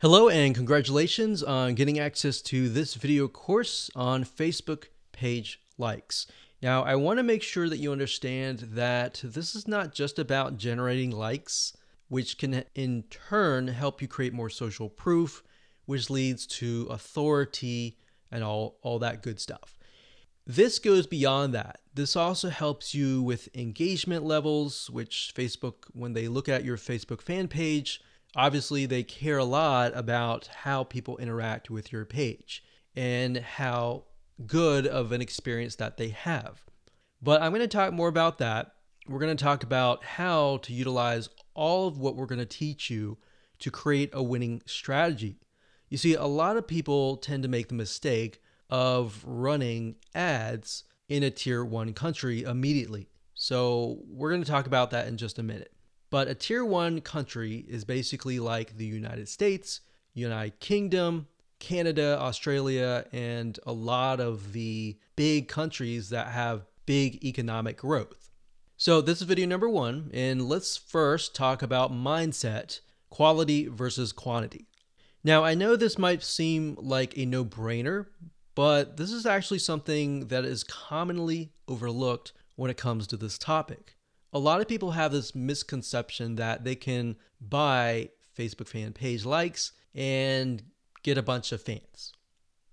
Hello and congratulations on getting access to this video course on Facebook page likes. Now, I want to make sure that you understand that this is not just about generating likes, which can in turn help you create more social proof, which leads to authority and all that good stuff. This goes beyond that. This also helps you with engagement levels, which Facebook, when they look at your Facebook fan page, obviously they care a lot about how people interact with your page and how good of an experience that they have. But I'm going to talk more about that. We're going to talk about how to utilize all of what we're going to teach you to create a winning strategy. You see, a lot of people tend to make the mistake of running ads in a tier 1 country immediately. So we're going to talk about that in just a minute. But a tier 1 country is basically like the United States, United Kingdom, Canada, Australia, and a lot of the big countries that have big economic growth. So this is video number 1, and let's first talk about mindset, quality versus quantity. Now, I know this might seem like a no-brainer, but this is actually something that is commonly overlooked when it comes to this topic. A lot of people have this misconception that they can buy Facebook fan page likes and get a bunch of fans.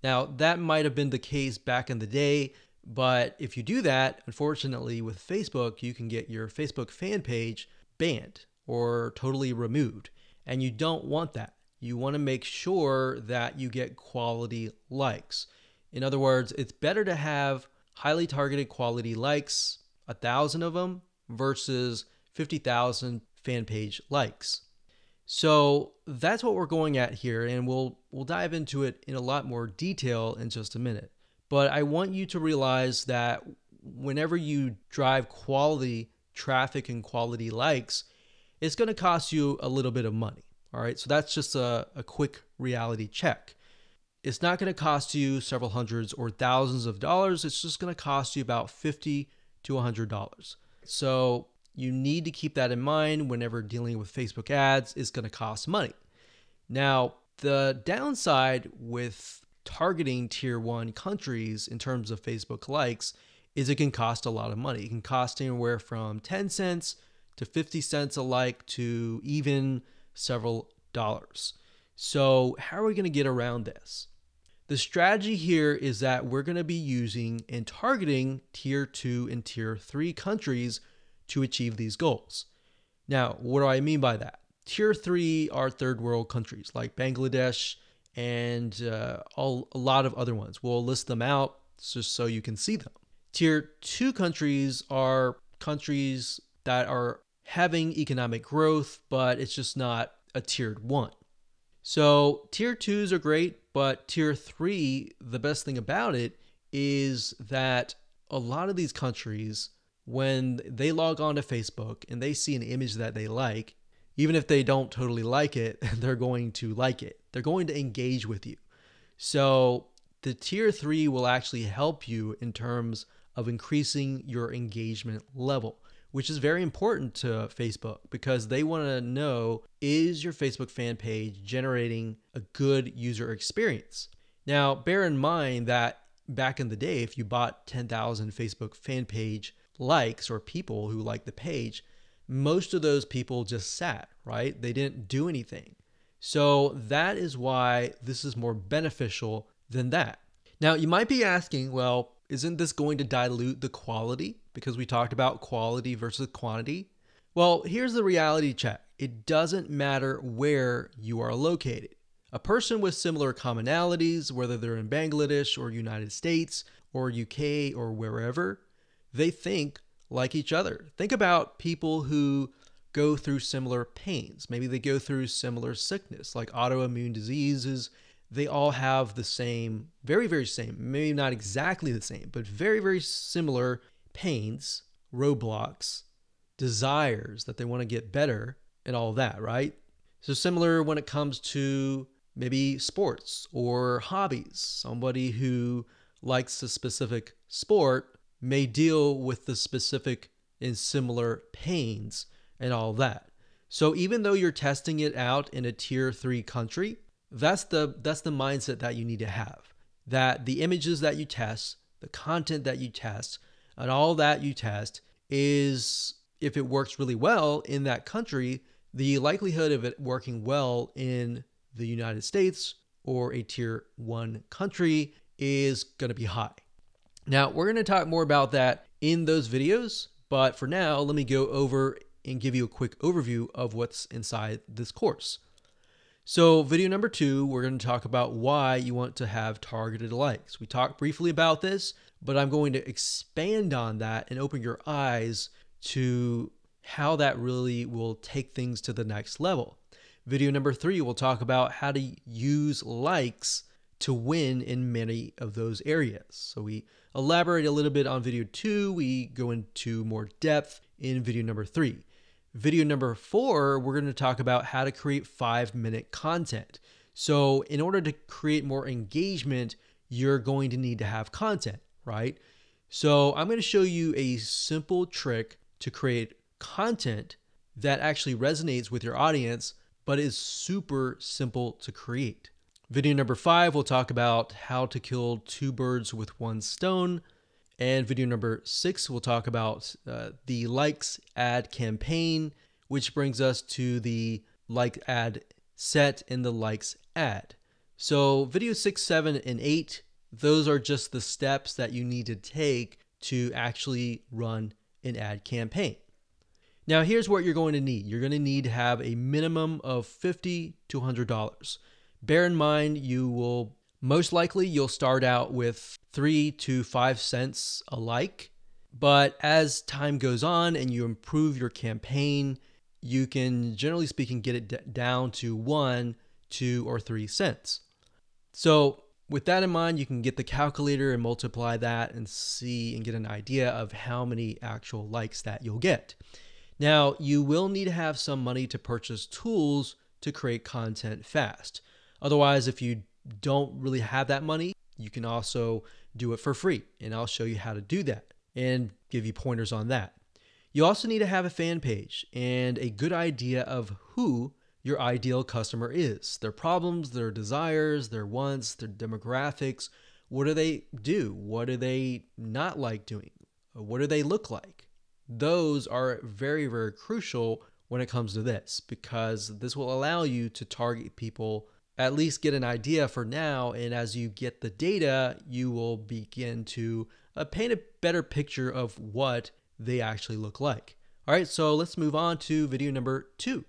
Now, that might have been the case back in the day, but if you do that, unfortunately with Facebook, you can get your Facebook fan page banned or totally removed. And you don't want that. You want to make sure that you get quality likes. In other words, it's better to have highly targeted quality likes, 1,000 of them, versus 50,000 fan page likes. So that's what we're going at here, and we'll dive into it in a lot more detail in just a minute. But I want you to realize that whenever you drive quality traffic and quality likes, it's going to cost you a little bit of money. All right, so that's just a quick reality check. It's not going to cost you several hundreds or thousands of dollars. It's just going to cost you about $50 to $100. So you need to keep that in mind whenever dealing with Facebook ads. It's going to cost money. Now, the downside with targeting tier 1 countries in terms of Facebook likes is it can cost a lot of money. It can cost anywhere from 10 cents to 50 cents a like to even several dollars. So how are we going to get around this? The strategy here is that we're going to be using and targeting tier 2 and tier 3 countries to achieve these goals. Now, what do I mean by that? Tier 3 are third world countries like Bangladesh and a lot of other ones. We'll list them out just so you can see them. Tier 2 countries are countries that are having economic growth, but it's just not a tiered 1. So tier 2s are great, but tier 3, the best thing about it is that a lot of these countries, when they log on to Facebook and they see an image that they like, even if they don't totally like it, they're going to like it. They're going to engage with you. So the tier 3 will actually help you in terms of increasing your engagement level, which is very important to Facebook because they want to know, is your Facebook fan page generating a good user experience? Now, bear in mind that back in the day, if you bought 10,000 Facebook fan page likes or people who like the page, most of those people just sat, right? They didn't do anything. So that is why this is more beneficial than that. Now, you might be asking, well, isn't this going to dilute the quality? Because we talked about quality versus quantity. Well, here's the reality check. It doesn't matter where you are located. A person with similar commonalities, whether they're in Bangladesh or United States or UK or wherever, they think like each other. Think about people who go through similar pains. Maybe they go through similar sickness, like autoimmune diseases. They all have the same, very, very same, maybe not exactly the same, but very, very similar pains, roadblocks, desires that they want to get better and all that, right? So similar when it comes to maybe sports or hobbies. Somebody who likes a specific sport may deal with the specific and similar pains and all that. So even though you're testing it out in a tier 3 country, That's the mindset that you need to have. That the images that you test, the content that you test, and all that you test is, if it works really well in that country, the likelihood of it working well in the United States or a tier 1 country is going to be high. Now, we're going to talk more about that in those videos, but for now, let me go over and give you a quick overview of what's inside this course. So video number 2, we're going to talk about why you want to have targeted likes. We talked briefly about this, but I'm going to expand on that and open your eyes to how that really will take things to the next level. Video number 3, we'll talk about how to use likes to win in many of those areas. So we elaborate a little bit on video 2. We go into more depth in video number 3. Video number 4, we're going to talk about how to create 5-minute content. So in order to create more engagement, you're going to need to have content, right? So I'm going to show you a simple trick to create content that actually resonates with your audience, but is super simple to create. Video number 5, we'll talk about how to kill 2 birds with 1 stone. And video number 6, we'll talk about the likes ad campaign, which brings us to the like ad set and the likes ad. So video 6, 7, and 8, those are just the steps that you need to take to actually run an ad campaign. Now, here's what you're going to need. You're going to need to have a minimum of $50 to $100. Bear in mind, most likely you'll start out with 3 to 5 cents a like, but as time goes on and you improve your campaign, you can, generally speaking, get it down to 1, 2, or 3 cents. So with that in mind, you can get the calculator and multiply that and see and get an idea of how many actual likes that you'll get. Now, you will need to have some money to purchase tools to create content fast. Otherwise, if you don't really have that money, you can also do it for free. And I'll show you how to do that and give you pointers on that. You also need to have a fan page and a good idea of who your ideal customer is, their problems, their desires, their wants, their demographics. What do they do? What do they not like doing? What do they look like? Those are very, very crucial when it comes to this, because this will allow you to target people, at least get an idea for now. And as you get the data, you will begin to paint a better picture of what they actually look like. All right, so let's move on to video number 2.